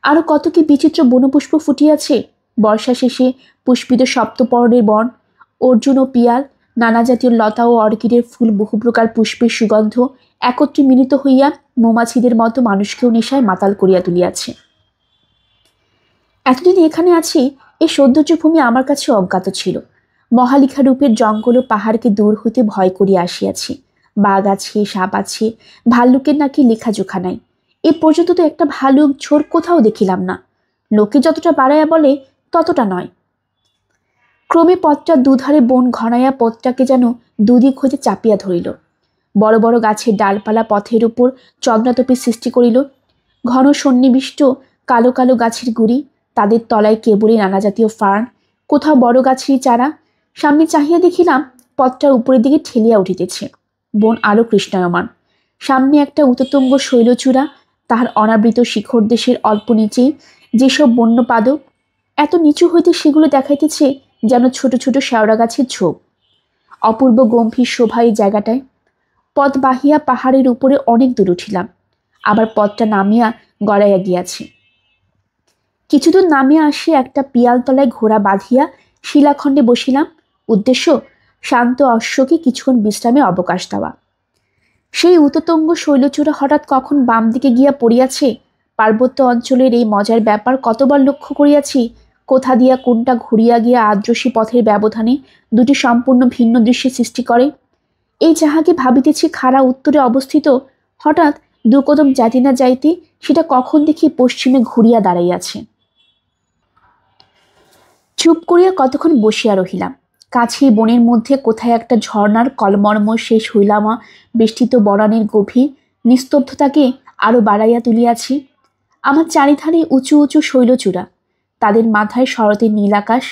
আরো কত কি বিচিত্র বনপুষ্প ফুটিয়াছে। বর্ষা শেষে পুষ্পিত সপ্তপর্ণের বন, অর্জুন ও পিয়াল, নানা জাতীয় লতা ও অর্কিডের ফুল, বহু প্রকার পুষ্পের সুগন্ধ একত্রে মিলিত হইয়া মৌমাছিদের মতো মানুষকেও নেশায় মাতাল করিয়া তুলিয়াছে। এতদিন এখানে আছি, এই সৌন্দর্যভূমি আমার কাছে অজ্ঞাত ছিল। মহালিখা রূপের জঙ্গল ও পাহাড়কে দূর হইতে ভয় করিয়া আসিয়াছি। বাঘ আছে, সাপ আছে, ভাল্লুকের নাকি লেখাজোখা নাই। এ পর্যন্ত তো একটা ভালুক ঝোর কোথাও দেখিলাম না। লোকে যতটা বাড়াইয়া বলে ততটা নয়। ক্রমে পথটা দুধারে বন ঘনাইয়া পথটাকে যেন দুদিক হইতে চাপিয়া ধরিল। বড় বড় গাছের ডালপালা পথের উপর চন্দ্রাতপের সৃষ্টি করিল। ঘন সন্নিবিষ্ট কালো কালো গাছের গুড়ি, তাদের তলায় কেবলই নানা জাতীয় ফার্ন, কোথাও বড় গাছেরই চারা। সামনে চাহিয়া দেখিলাম পথটা উপরের দিকে ঠেলিয়া উঠিতেছে। বন আরো কৃষ্ণায়মান। সামনে একটা উততঙ্গ শৈলচূড়া, তাহার অনাবৃত শিখর দেশের অল্প নিচেই যেসব বন্য পাদপ, এত নিচু হইতে সেগুলো দেখাইতেছে যেন ছোট ছোট শেওড়া গাছের ঝোপ। অপূর্ব গম্ভীর শোভা এই জায়গাটায়। পথ বাহিয়া পাহাড়ের উপরে অনেক দূর উঠিলাম, আবার পথটা নামিয়া গড়াইয়া গিয়াছে। কিছুদূর নামিয়া আসিয়া একটা পিয়ালতলায় ঘোড়া বাঁধিয়া শিলাখণ্ডে বসিলাম। উদ্দেশ্য শান্ত অশ্বকে কিছুক্ষণ বিশ্রামে অবকাশ দেওয়া। সেই উততঙ্গ শৈলচূড়া হঠাৎ কখন বাম দিকে গিয়া পড়িয়াছে। পার্বত্য অঞ্চলের এই মজার ব্যাপার কতবার লক্ষ্য করিয়াছি। কোথা দিয়া কোনটা ঘুরিয়া গিয়া আদ্রসী পথের ব্যবধানে দুটি সম্পূর্ণ ভিন্ন দৃশ্যের সৃষ্টি করে। এই যাহাকে ভাবিতেছি খাড়া উত্তরে অবস্থিত, হঠাৎ দুকদম যাইতে না যাইতে সেটা কখন দেখি পশ্চিমে ঘুরিয়া দাঁড়াইয়াছে। চুপ করিয়া কতক্ষণ বসিয়া রহিলাম। কাছে বনের মধ্যে কোথায় একটা ঝর্ণার কলমর্ম শেষ হইলামা বেষ্টিত বনানের গভীর নিস্তব্ধতাকে আরো বাড়াইয়া তুলিয়াছি। আমার চারিধারে উঁচু উঁচু শৈলচূড়া, তাদের মাথায় শরতের নীল আকাশ।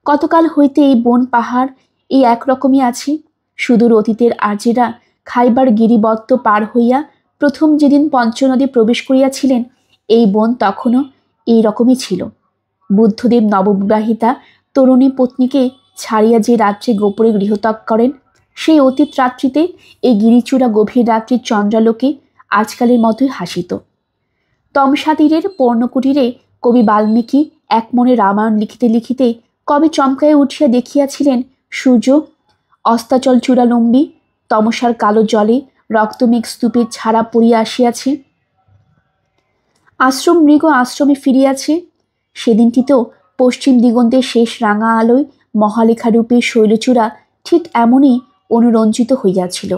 কতকাল হইতে এই বন পাহাড় এই একরকমই আছে। সুদূর অতীতের আর্যেরা খাইবার গিরিবত্ত পার হইয়া প্রথম যেদিন পঞ্চনদী প্রবেশ করিয়াছিলেন, এই বন তখনও এই রকমই ছিল। বুদ্ধদেব নববিবাহিতা তরুণী পত্নীকে ছাড়িয়া যে রাত্রে গোপরে গৃহত্যাগ করেন, সেই অতীত রাত্রিতে এই গিরিচূড়া গভীর রাত্রির চন্দ্রালোকে আজকালের মতোই হাসিত। তমসাতীরের পর্ণকুটিরে কবি বাল্মীকি এক মনে রামায়ণ লিখিতে লিখিতে কবে চমকাইয়া উঠিয়া দেখিয়াছিলেন সূর্য অস্তাচল চূড়ালম্বী তমসার কালো জলে রক্তমেঘ স্তূপের ছাড়া পড়িয়া আসিয়াছে। আশ্রম মৃগ আশ্রমে ফিরিয়াছে। সেদিনটিতেও পশ্চিম দিগন্তের শেষ রাঙা আলোয় মহালেখারূপে শৈলচূড়া ঠিক এমনই অনুরঞ্জিত হইয়াছিল।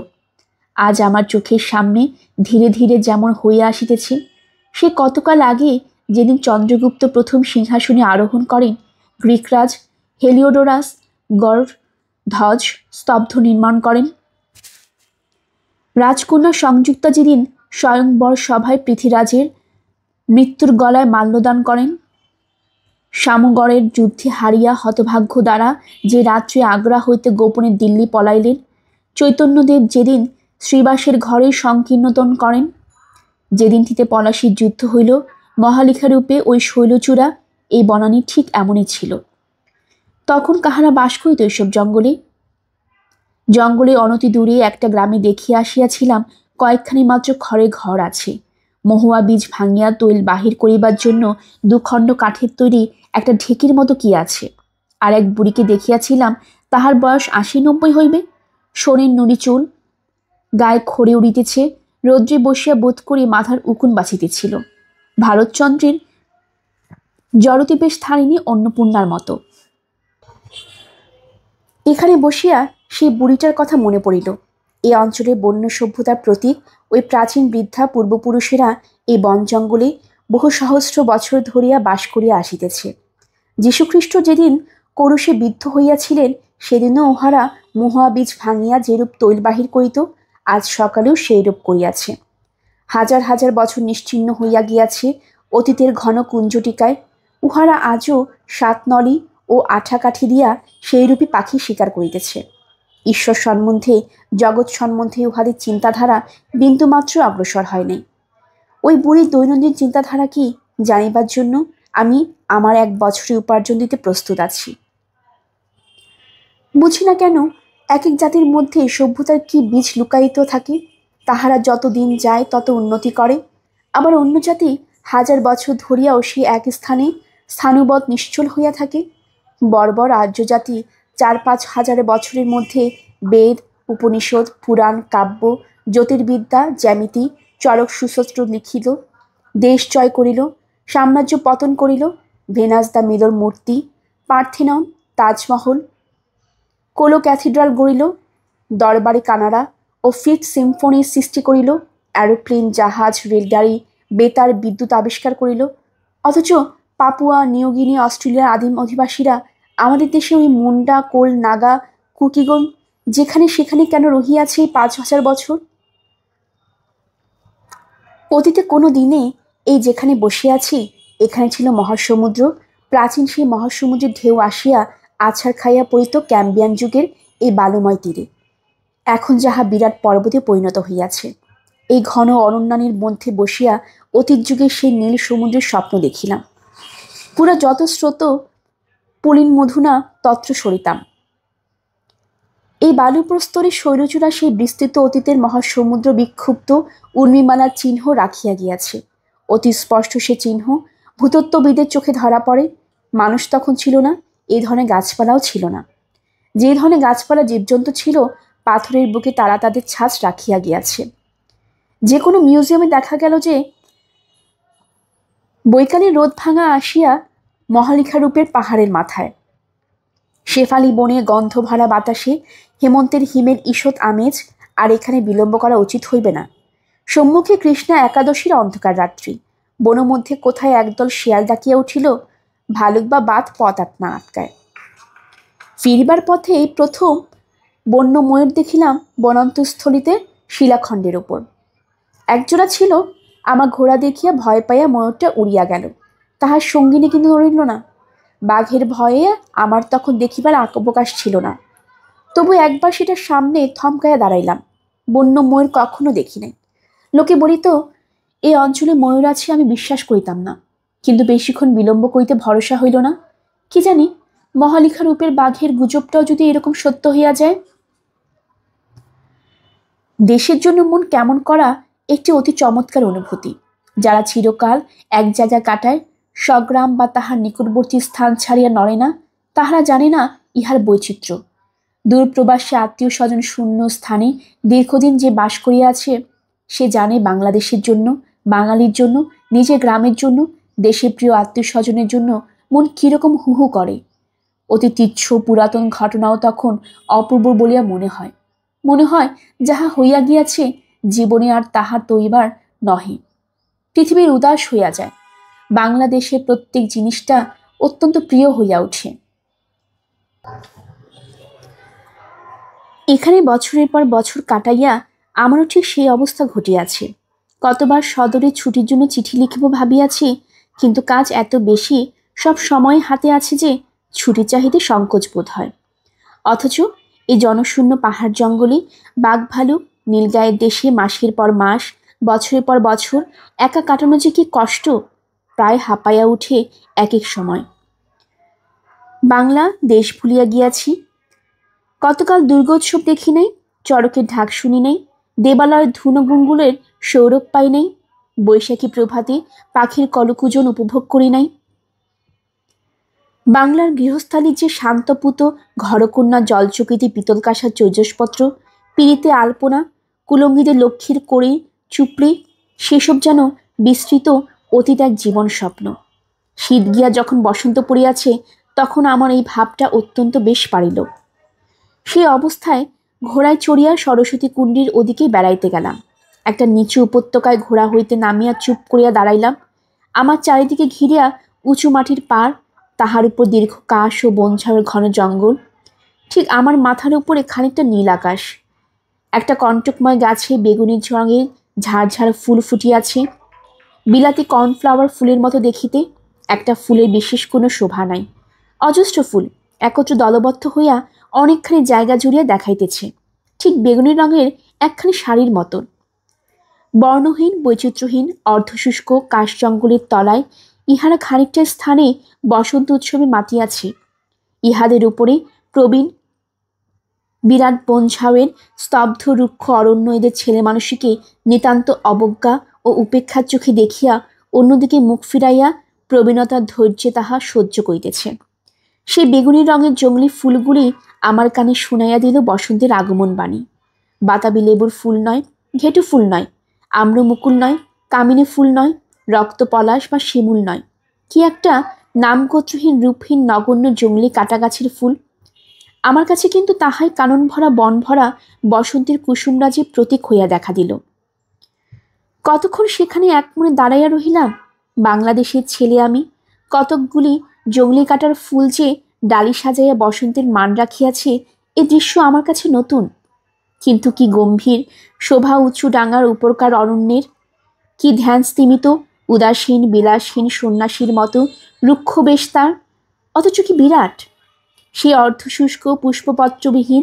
আজ আমার চোখের সামনে ধীরে ধীরে যেমন হইয়া আসিতেছে, সে কতকাল আগে যেদিন চন্দ্রগুপ্ত প্রথম সিংহাসনে আরোহণ করেন, গ্রিকরাজ হেলিওডোরাস গড় ধ্বজ স্তব্ধ নির্মাণ করেন, রাজকন্যা সংযুক্তা যেদিন স্বয়ংবর সভায় পৃথ্বীরাজের মৃত্যুর গলায় মাল্যদান করেন, শামগড়ের যুদ্ধে হারিয়া হতভাগ্য দ্বারা যে রাত্রে আগ্রা হইতে গোপনে দিল্লি পলাইলেন, চৈতন্যদেব যেদিন শ্রীবাসের ঘরে সংকীর্ণতন করেন, যেদিনটিতে পলাশীর যুদ্ধ হইল, মহালেখারূপে ওই শৈলচূড়া এই বনানী ঠিক এমনই ছিল। তখন কাহারা বাস করিত এইসব জঙ্গলে? জঙ্গলে অনতি দূরে একটা গ্রামে দেখিয়া আসিয়াছিলাম কয়েকখানি মাত্র খড়ের ঘর আছে। মহুয়া বীজ ভাঙিয়া তৈল বাহির করিবার জন্য দুখণ্ড কাঠের তৈরি একটা ঢেকির মতো কি আছে। আর এক বুড়িকে দেখিয়াছিলাম, তাহার বয়স ৮০-৯০ হইবে। সোনের নুড়ি চুল, গায়ে খড়ে উড়িতেছে, রৌদ্রে বসিয়া বোধ করি মাথার উকুন বাঁচিতেছিল। ভারতচন্দ্রের জড়তিবেশ ধারিণী অন্নপূর্ণার মতো। এখানে বসিয়া সেই বুড়িটার কথা মনে পড়িল। এই অঞ্চলে বন্য সভ্যতার প্রতীক ওই প্রাচীন বৃদ্ধা পূর্বপুরুষেরা এই বন জঙ্গলে বহু সহস্র বছর ধরিয়া বাস করিয়া আসিতেছে। যীশুখ্রিস্ট যেদিন করুষে বিদ্ধ হইয়াছিলেন, সেদিনও উহারা মহুয়া বীজ ভাঙিয়া যেরূপ তৈল বাহির করিত, আজ সকালেও সেই রূপ করিয়াছে। হাজার হাজার বছর নিশ্চিহ্ন হইয়া গিয়াছে অতীতের ঘন কুঞ্জটিকায়। উহারা আজও সাতনলি ও আঠাকাঠি দিয়া সেইরূপী পাখি শিকার করিতেছে। ঈশ্বর সম্বন্ধে, জগৎ সম্বন্ধে উহাদের চিন্তাধারা বিন্দুমাত্র অগ্রসর হয় নাই। ওই বুড়ির দৈনন্দিন চিন্তাধারা কি জানিবার জন্য আমি আমার ১ বছরের উপার্জন দিতে প্রস্তুত আছি। বুঝি না কেন এক এক জাতির মধ্যে সভ্যতার কি বীজ লুকায়িত থাকে। তাহারা যত দিন যায় তত উন্নতি করে, আবার অন্য জাতি হাজার বছর ধরিয়াও সেই এক স্থানে স্থাণুবৎ নিশ্চল হইয়া থাকে। বর্বর আর্য জাতি ৪-৫ হাজার বছরের মধ্যে বেদ, উপনিষদ, পুরাণ, কাব্য, জ্যোতির্বিদ্যা, জ্যামিতি, চরক সুশস্ত্র লিখিল, দেশ জয় করিল, সাম্রাজ্য পতন করিল, ভেনাস দ্য মিলর মূর্তি, পার্থেনন, তাজমহল, কোলো ক্যাথিড্রাল গড়িল, দরবারে কানাডা ও ফিফথ সিম্ফনির সৃষ্টি করিল, অ্যারোপ্লেন, জাহাজ, রেলগাড়ি, বেতার, বিদ্যুৎ আবিষ্কার করিল। অথচ পাপুয়া নিউগিনি, অস্ট্রেলিয়ার আদিম অধিবাসীরা আমাদের দেশে ওই মুন্ডা, কোল, নাগা, কুকিগণ যেখানে সেখানে কেন রহিয়াছে ৫,০০০ বছর? অতীতে কোনো দিনে এই যেখানে বসে আছি, এখানে ছিল মহাসমুদ্র। প্রাচীন সেই মহাসমুদ্রের ঢেউ আসিয়া আছাড় খাইয়া পড়িত ক্যাম্বিয়ান যুগের এই বালুময় তীরে। এখন যাহা বিরাট পর্বতে পরিণত হইয়াছে। এই ঘন অরণ্যানীর মধ্যে বসিয়া অতীত যুগের সেই নীল সমুদ্রের স্বপ্ন দেখিলাম। পুরা যত স্রোত পুলিন মধুনা তত্র সরিতাম। এই বালুপ্রস্তরে শৈলচূড়া সেই বিস্তৃত অতীতের মহাসমুদ্র বিক্ষুব্ধ উর্মিমালার চিহ্ন রাখিয়া গিয়াছে। অতি স্পষ্ট সে চিহ্ন ভূতত্ত্ববিদের চোখে ধরা পড়ে। মানুষ তখন ছিল না, এই ধরনের গাছপালাও ছিল না। যে ধরনের গাছপালা জীবজন্তু ছিল, পাথরের বুকে তারা তাদের ছাঁচ রাখিয়া গিয়াছে। যে কোনো মিউজিয়ামে দেখা গেল যে বৈকালের রোদ ভাঙা আসিয়া মহালিখারূপের পাহাড়ের মাথায়, শেফালি বনে গন্ধ ভরা বাতাসে হেমন্তের হিমের ঈষৎ আমেজ। আর এখানে বিলম্ব করা উচিত হইবে না। সম্মুখে কৃষ্ণা একাদশীর অন্ধকার রাত্রি। বনমধ্যে কোথায় একদল শিয়াল ডাকিয়া উঠিল, ভালুক বা বাত পথ না আটকায়। ফিরবার পথে প্রথম বন্য ময়ূর দেখিলাম বনান্তস্থলিতে শিলাখণ্ডের ওপর। একজোড়া ছিল। আমার ঘোড়া দেখিয়া ভয় পাইয়া ময়ূরটা উড়িয়া গেল। তাহার সঙ্গিনী কিন্তু নড়িল না। বাঘের ভয়ে আমার তখন দেখিবার অবকাশ ছিল না। তবু একবার সেটার সামনে থমকাইয়া দাঁড়াইলাম। বন্য ময়ূর কখনো দেখি নাই। লোকে বলিত এই অঞ্চলে ময়ূর আছে, আমি বিশ্বাস করিতাম না। কিন্তু বেশিক্ষণ বিলম্ব করিতে ভরসা হইল না। কি জানি, মহালিখা রূপের বাঘের গুজবটাও যদি এরকম সত্য হইয়া যায়। দেশের জন্য মন কেমন করা একটি অতি চমৎকার অনুভূতি। যারা চিরকাল এক জায়গা কাটায়, স্বগ্রাম বা তাহার নিকটবর্তী স্থান ছাড়িয়া নড়ে না, তাহারা জানে না ইহার বৈচিত্র্য। দূরপ্রবাসী আত্মীয় স্বজন শূন্য স্থানে দীর্ঘদিন যে বাস করিয়াছে, সে জানে বাংলাদেশের জন্য, বাঙালির জন্য, নিজের গ্রামের জন্য, দেশের প্রিয় আত্মীয় স্বজনের জন্য মন কিরকম হুহু করে। অতি তুচ্ছ পুরাতন ঘটনাও তখন অপূর্ব বলিয়া মনে হয়। মনে হয় যাহা হইয়া গিয়াছে জীবনে আর তাহা তৈবার নহে। পৃথিবীর উদাস হইয়া যায়। বাংলাদেশের প্রত্যেক জিনিসটা অত্যন্ত প্রিয় হইয়া ওঠে। এখানে বছরের পর বছর কাটাইয়া আমারও ঠিক সেই অবস্থা ঘটিয়াছে। কতবার সদরে ছুটির জন্য চিঠি লিখিব ভাবিয়াছি, কিন্তু কাজ এত বেশি, সব সময় হাতে আছে যে ছুটি চাহিতে সংকোচ বোধ হয়। অথচ এই জনশূন্য পাহাড় জঙ্গলে বাঘ ভালুক নীলগায়ের দেশে মাসের পর মাস, বছরের পর বছর একা কাটানো যে কি কষ্ট, প্রায় হাঁপাইয়া উঠে এক এক সময়। বাংলা দেশ ভুলিয়া গিয়াছি। কতকাল দুর্গোৎসব দেখি নাই, চড়কের ঢাক শুনি নাই, দেবালয়ের ধুনোগুঙ্গুলের সৌরভ পাই নাই, বৈশাখী প্রভাতে পাখির কলকুজন উপভোগ করি নাই। বাংলার গৃহস্থালীর যে শান্তপুত ঘরকন্যা জলচকিতে পিতল কাঁসার চৌজসপত্র, পিড়িতে আলপনা, কুলঙ্গিতে লক্ষ্মীর কড়ি চুপড়ি, সেসব যেন বিস্তৃত অতীত এক জীবন স্বপ্ন। শীত গিয়া যখন বসন্ত পড়িয়াছে, তখন আমার এই ভাবটা অত্যন্ত বেশ পারিল। সেই অবস্থায় ঘোড়ায় চড়িয়া সরস্বতী কুণ্ডীর ওদিকে বেড়াইতে গেলাম। একটা নিচু উপত্যকায় ঘোড়া হইতে নামিয়া চুপ করিয়া দাঁড়াইলাম। আমার চারিদিকে ঘিরিয়া উঁচু মাটির পাড়, তাহার উপর দীর্ঘ কাশ ও বনঝাড়ের ঘন জঙ্গল। ঠিক আমার মাথার উপরে খানিকটা নীল আকাশ। একটা কণ্টকময় গাছে বেগুনি রঙের ঝাড় ফুল ফুটিয়াছে, বিলাতি কর্নফ্লাওয়ার ফুলের মতো দেখিতে। একটা ফুলের বিশেষ কোনো শোভা নাই, অজস্র ফুল একত্র দলবদ্ধ হইয়া অনেকখানি জায়গা জুড়িয়া দেখাইতেছে, ঠিক বেগুনি রঙের একখানি শাড়ির মতন। বর্ণহীন বৈচিত্র্যহীন অর্ধশুষ্ক কাশ জঙ্গলের তলায় ইহারা খানিকটা স্থানে বসন্ত উৎসবে মাতিয়াছে। ইহাদের উপরে প্রবীণ বিরাট বনঝাউয়ের স্তব্ধ রুক্ষ অরণ্য এদের ছেলে মানুষকে নিতান্ত অবজ্ঞা ও উপেক্ষার চোখে দেখিয়া অন্যদিকে মুখ ফিরাইয়া প্রবীণতার ধৈর্যে তাহা সহ্য করিতেছে। সেই বেগুনি রঙের জঙ্গলি ফুলগুলি আমার কানে শুনাইয়া দিল বসন্তের আগমন বাণী। বাতাবি লেবুর ফুল নয়, ঘেটু ফুল নয়, আম্রমুকুল নয়, কামিনী ফুল নয়, রক্ত পলাশ বা শিমুল নয়, কি একটা নামগোত্রহীন রূপহীন নগণ্য জঙ্গলি কাটাগাছের ফুল। আমার কাছে কিন্তু তাহাই কানন ভরা বন ভরা বসন্তের কুসুমরাজের প্রতীক হইয়া দেখা দিল। কতক্ষণ সেখানে এক মনে দাঁড়াইয়া রহিলাম। বাংলাদেশের ছেলে আমি, কতকগুলি জঙ্গলি কাটার ফুল যে ডালি সাজাইয়া বসন্তের মান রাখিয়াছে, এ দৃশ্য আমার কাছে নতুন। কিন্তু কি গম্ভীর শোভা উঁচু ডাঙার উপরকার অরণ্যের, কি ধ্যান স্তিমিত উদাসীন বিলাসহীন সন্ন্যাসীর মতো রুক্ষ বেশ তার, অথচ কি বিরাট সেই অর্ধশুষ্ক পুষ্পপত্রবিহীন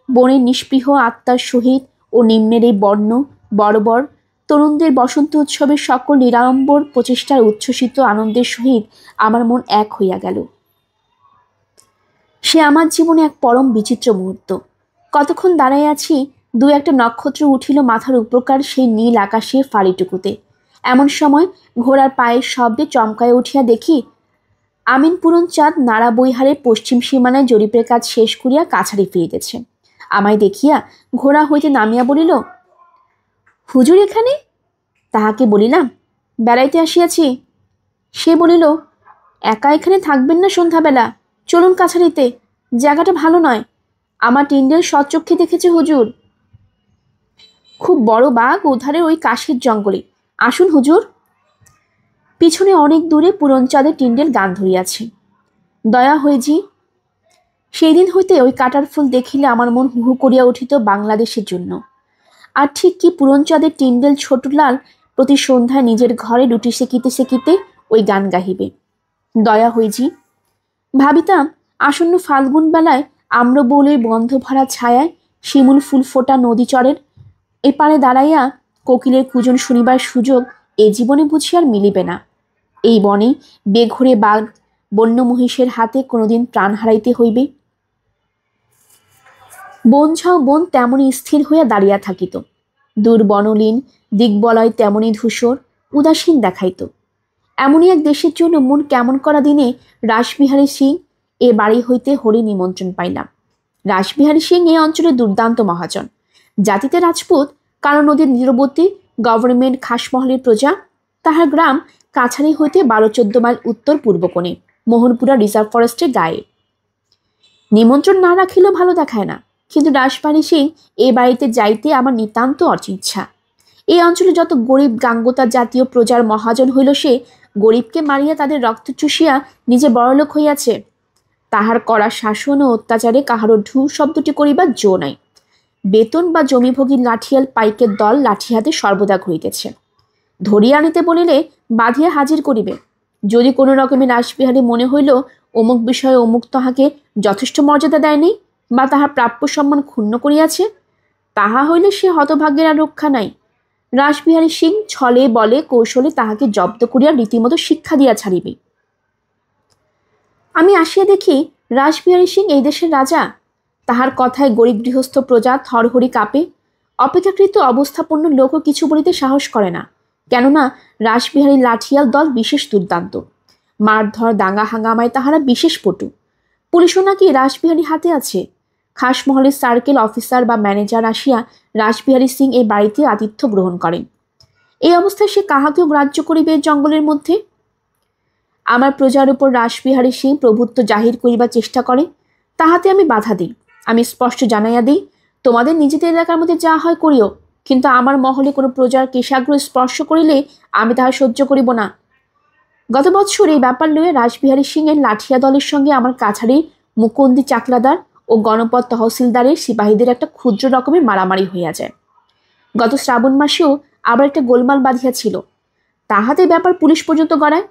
বনের নিষ্পৃহ আত্মার সহিত ও নিম্নের এই বর্ণ বর্বর তরুণদের বসন্ত উৎসবের সকল নিরাড়ম্বর প্রচেষ্টার উচ্ছ্বসিত আনন্দের সহিত আমার মন এক হইয়া গেল। সে আমার জীবনে এক পরম বিচিত্র মুহূর্ত। কতক্ষণ দাঁড়াইয়া আছি, দু একটা নক্ষত্র উঠিল মাথার উপরকার সেই নীল আকাশের ফালিটুকুতে। এমন সময় ঘোড়ার পায়ের শব্দে চমকায় উঠিয়া দেখি আমিনপুরন চাঁদ নাড়া বৈহারের পশ্চিম সীমানায় জরিপের কাজ শেষ করিয়া কাছারি ফিরিতেছে। আমায় দেখিয়া ঘোড়া হইতে নামিয়া বলিল, হুজুর এখানে? তাহাকে বলিলাম, বেড়াইতে আসিয়াছি। সে বলিল, একা এখানে থাকবেন না সন্ধ্যাবেলা, চলুন কাছারিতে, জায়গাটা ভালো নয়। আমার টিন্ডেল সচক্ষে দেখেছে হুজুর। খুব বড় বাঘ ওধারে ওই কাশের জঙ্গলে, আসুন হুজুর। পিছনে অনেক দূরে পুরনচাঁদের টিন্ডেল গান ধরিয়াছে। দয়া হয়েজি। সেই দিন হইতে ওই কাটার ফুল দেখিলে আমার মন হুহু করিয়া উঠিত বাংলাদেশের জন্য। আর ঠিক কি পুরনচাঁদের টিন্ডেল ছোটলাল প্রতি সন্ধ্যায় নিজের ঘরে রুটি সেকিতে সেকিতে ওই গান গাহিবে। দয়া হয়েজি। ভাবিতাম আসন্ন ফাল্গুন বেলায় আম্রবৌলের বন্ধ ভরা ছায়ায় শিমুল ফুল ফোটা নদী চরের এপারে দাঁড়াইয়া কোকিলের কুজন শুনিবার সুযোগ এ জীবনে বুঝি আর মিলিবে না। এই বনে বেঘরে বাঘ বন্য মহিষের হাতে কোনোদিন প্রাণ হারাইতে হইবে। বন ঝাও বন তেমনই স্থির হইয়া দাঁড়িয়া থাকিত, দূর বনলীন দিগ্বলয় তেমনই ধূসর উদাসীন দেখাইত। এমনই এক দেশের জন্য মন কেমন করা দিনে রাসবিহারী সিং এ বাড়ি হইতে হরি নিমন্ত্রণ পাইলাম। রাসবিহারী সিং এ অঞ্চলের দুর্দান্ত মহাজন, জাতিতে রাজপুত, কারণ নদীর তীরবর্তী গভর্নমেন্ট খাসমহলের প্রজা। তাহার গ্রাম কাছারি হইতে 12-14 মাইল উত্তর পূর্ব কোণে মোহনপুরা রিজার্ভ ফরেস্টের গায়ে। নিমন্ত্রণ না রাখিলেও ভালো দেখায় না, কিন্তু রাসবিহারী সিং এ বাড়িতে যাইতে আমার নিতান্ত অনিচ্ছা। এই অঞ্চলে যত গরিব গাঙ্গতা জাতীয় প্রজার মহাজন হইল সে গরিবকে মারিয়া তাদের রক্ত চুষিয়া নিজে বড়লোক হইয়াছে। তাহার করা শাসন ও অত্যাচারে কাহারও ঢু শব্দটি করিবার জো নাই। বেতন বা জমিভোগী লাঠিয়াল পাইকের দল লাঠি হাতে সর্বদা ঘুরিতেছে। ধরিয়া আনিতে বলিলে বাঁধিয়া হাজির করিবে। যদি কোনো রকমে রাসবিহারী মনে হইল অমুক বিষয়ে অমুক তাহাকে যথেষ্ট মর্যাদা দেয়নি বা তাহার প্রাপ্য সম্মান ক্ষুণ্ণ করিয়াছে, তাহা হইলে সে হতভাগ্যের আর রক্ষা নাই। রাসবিহারী সিং ছলে বলে কৌশলে তাহাকে জব্দ করিয়া রীতিমতো শিক্ষা দিয়া ছাড়িবে। আমি আসিয়া দেখি রাসবিহারী সিং এই দেশের রাজা। তাহার কথায় গরিব গৃহস্থ প্রজা থরহরি কাঁপে। অপেক্ষাকৃত অবস্থাপন্ন লোকও কিছু বলিতে সাহস করে না, কেননা রাসবিহারী লাঠিয়াল দল বিশেষ দুর্দান্ত। মারধর দাঙ্গা হাঙ্গামায় তাহারা বিশেষ পটু। পুলিশও নাকি রাসবিহারী হাতে আছে। খাসমহলের সার্কেল অফিসার বা ম্যানেজার আসিয়া রাসবিহারী সিং এই বাড়িতে আতিথ্য গ্রহণ করেন। এই অবস্থায় সে কাহাকেও গ্রাহ্য করিবে জঙ্গলের মধ্যে? আমার প্রজার উপর রাসবিহারী সিং প্রভুত্ব জাহির করিবার চেষ্টা করে, তাহাতে আমি বাধা দিই। আমি স্পষ্ট জানাইয়া দিই, তোমাদের নিজেদের এলাকার মধ্যে যা হয় করিও, কিন্তু আমার মহলে কোনো প্রজার কেশাগ্র স্পর্শ করিলে আমি তাহা সহ্য করিব না। গত বৎসর এই ব্যাপার লইয়া রাসবিহারী সিং এর লাঠিয়া দলের সঙ্গে আমার কাছারির মুকুন্দি চাকলাদার ও গণপত তহসিলদারের সিপাহীদের একটা ক্ষুদ্র রকমের মারামারি হইয়া যায়। গত শ্রাবণ মাসেও আবার একটা গোলমাল বাঁধিয়াছিল। তাহাতে ব্যাপার পুলিশ পর্যন্ত গড়ায়।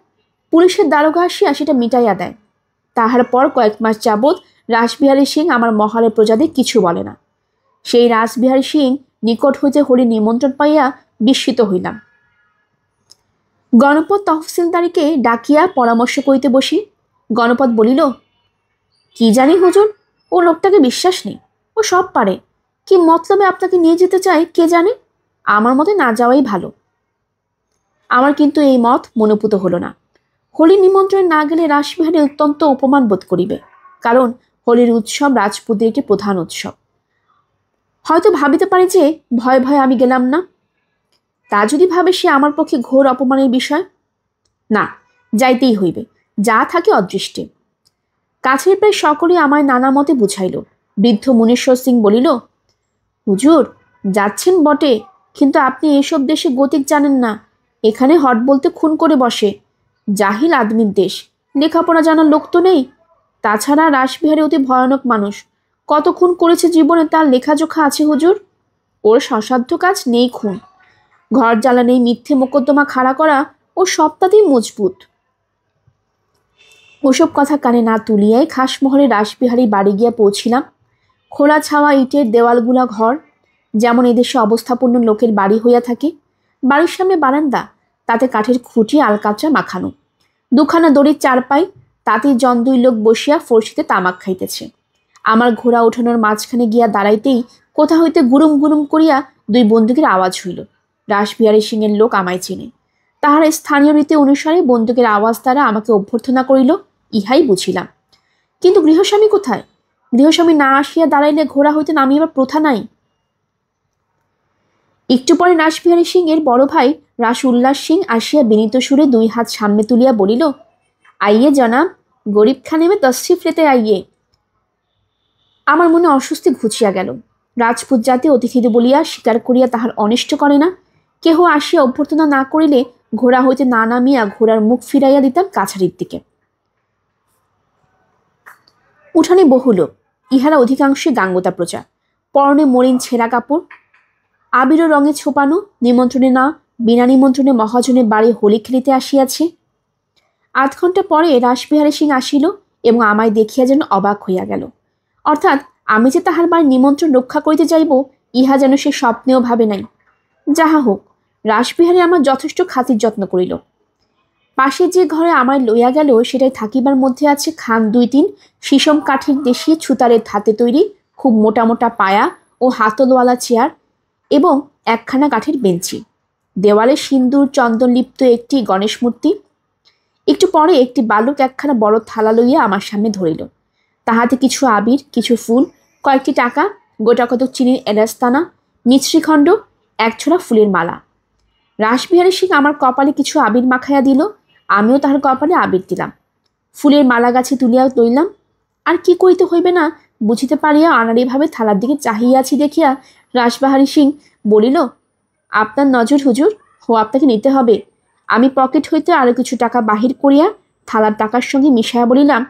পুলিশের দারোগা আসিয়া সেটা মিটাইয়া দেয়। তাহার পর কয়েক মাস যাবৎ রাসবিহারী সিং আমার মহলের প্রজাদের কিছু বলে না। সেই রাসবিহারী সিং নিকট হইতে হরি নিমন্ত্রণ পাইয়া বিস্মিত হইলাম। গণপত তহসিলদারকে ডাকিয়া পরামর্শ করিতে বসি। গণপত বলিল, কি জানি হুজুর, ও লোকটাকে বিশ্বাস নেই, ও সব পারে। কি মতলবে আপনাকে নিয়ে যেতে চায় কে জানে। আমার মতে না যাওয়াই ভালো। আমার কিন্তু এই মত মনোপুত হলো না। হোলি নিমন্ত্রণে না গেলে রাসবিহারী অত্যন্ত অপমান বোধ করিবে, কারণ হোলির উৎসব রাজপুতের একটি প্রধান উৎসব। হয়তো ভাবিতে পারে যে ভয় ভয়ে আমি গেলাম না। তা যদি ভাবে সে আমার পক্ষে ঘোর অপমানের বিষয়। না, যাইতেই হইবে, যা থাকে অদৃষ্টে। কাছের প্রায় সকলেই আমায় নানা মতে বুঝাইল। বৃদ্ধ মুনীশ্বর সিং বলিল, হুজুর যাচ্ছেন বটে, কিন্তু আপনি এসব দেশে গতিক জানেন না। এখানে হট বলতে খুন করে বসে। জাহিল আদমির দেশ, লেখাপড়া জানার লোক তো নেই। তাছাড়া রাসবিহারী অতি ভয়ানক মানুষ। কত খুন করেছে জীবনে তার লেখাজোখা আছে হুজুর। ওর সসাধ্য কাজ নেই খুন। ঘর জ্বালা নেই, মিথ্যে মোকদ্দমা খাড়া করা ও সবটাতেই মজবুত। ওসব কথা কানে না তুলিয়াই খাসমহলে রাসবিহারী বাড়ি গিয়া পৌঁছিলাম। খোলা ছাওয়া ইটের দেওয়ালগুলা ঘর, যেমন এদেশে অবস্থাপন্ন লোকের বাড়ি হইয়া থাকে। বাড়ির সামনে বারান্দা, তাতে কাঠের খুঁটি আলকাতরা মাখানো, দুখানা দড়ির চারপাই, তাতেই জন দুই লোক বসিয়া ফরসিতে তামাক খাইতেছে। আমার ঘোড়া ওঠানোর মাঝখানে গিয়া দাঁড়াইতেই কোথা হইতে গুরুম গুরুম করিয়া দুই বন্দুকের আওয়াজ হইল। রাসবিহারী সিংয়ের লোক আমায় চেনে। তাহারা স্থানীয় রীতি অনুসারে বন্দুকের আওয়াজ দ্বারা আমাকে অভ্যর্থনা করিল, ইহাই বুঝিলাম। কিন্তু গৃহস্বামী কোথায়? গৃহস্বামী না আসিয়া দাঁড়াইলে ঘোড়া হইতে নামিবার প্রথা নাই। একটু পরে রাসবিহারী সিংয়ের বড় ভাই রাস উল্লাস সিং আসিয়া বিনীত সুরে দুই হাত সামনে তুলিয়া বলিল, আইয়ে জনাব, গরিব খানে মে তশরিফ লেতে আইয়ে। আমার মনে অস্বস্তি ঘুচিয়া গেল। রাজপুত জাতি অতিথিদের বলিয়া স্বীকার করিয়া তাহার অনিষ্ট করে না। কেহ আসিয়া অভ্যর্থনা না করিলে ঘোড়া হইতে না নামিয়া ঘোড়ার মুখ ফিরাইয়া দিতাম কাছারির দিকে। উঠানে বহু লোক, ইহারা অধিকাংশই গাঙ্গতা প্রজা, পরনে মলিন ছেঁড়া কাপড়, আবির রঙে ছোপানো, নিমন্ত্রণে না বিনা নিমন্ত্রণে মহাজনের বাড়ি হোলি খেলিতে আসিয়াছে। আধ ঘন্টা পরে রাসবিহারী সিং আসিল এবং আমায় দেখিয়া যেন অবাক হইয়া গেল। অর্থাৎ আমি যে তাহার বাড়ির নিমন্ত্রণ রক্ষা করিতে যাইব, ইহা যেন সে স্বপ্নেও ভাবে নাই। যাহা হোক, রাসবিহারী আমার যথেষ্ট খাতির যত্ন করিল। পাশে যে ঘরে আমায় লইয়া গেল সেটাই থাকিবার মধ্যে আছে খান 2-3 শিশম কাঠের দেশি ছুতারের ধাতে তৈরি খুব মোটা মোটা পায়া ও হাতলওয়ালা চেয়ার এবং একখানা কাঠের বেঞ্চি। দেওয়ালে সিন্দুর চন্দন লিপ্ত একটি গণেশ মূর্তি। একটু পরে একটি বালক একখানা বড় থালা লইয়া আমার সামনে ধরিল। তাহাতে কিছু আবির, কিছু ফুল, কয়েকটি টাকা, গোটা কতক চিনির এলাস্তানা, মিছরিখণ্ড, এক ছোড়া ফুলের মালা। রাসবিহারী সিং আমার কপালে কিছু আবির মাখাইয়া দিল, আমিও তাহার কপালে আবির দিলাম। ফুলের মালা গাছে তুলিয়া লইলাম। আর কি করিতে হইবে না বুঝিতে পারিয়া আনাড়িভাবে থালার দিকে চাহিয়াছি দেখিয়া রাসবিহারী সিং বলিল, আপনার নজর হুজুর, হো আপনাকে নিতে হবে। আমি পকেট হইতে আরো কিছু টাকা বাহির করিয়া থালার টাকার সঙ্গে মিশাইয়া বলিলাম,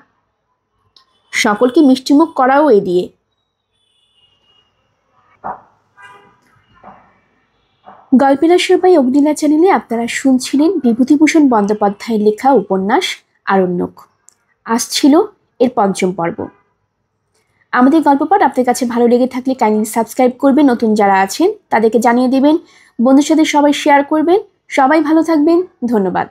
সকলকে মিষ্টিমুখ করাও এ দিয়ে। গল্পের বাই অগ্নিলা চ্যানেলে আপনারা শুনছিলেন বিভূতিভূষণ বন্দ্যোপাধ্যায়ের লেখা উপন্যাস আরণ্যক। আসছিল এর 5ম পর্ব। আমাদের গল্পপাঠ আপনার কাছে ভালো লেগে থাকলে কাইন্ডলি সাবস্ক্রাইব করবেন, নতুন যারা আছেন তাদেরকে জানিয়ে দেবেন, বন্ধুর সাথে সবাই শেয়ার করবেন। সবাই ভালো থাকবেন, ধন্যবাদ।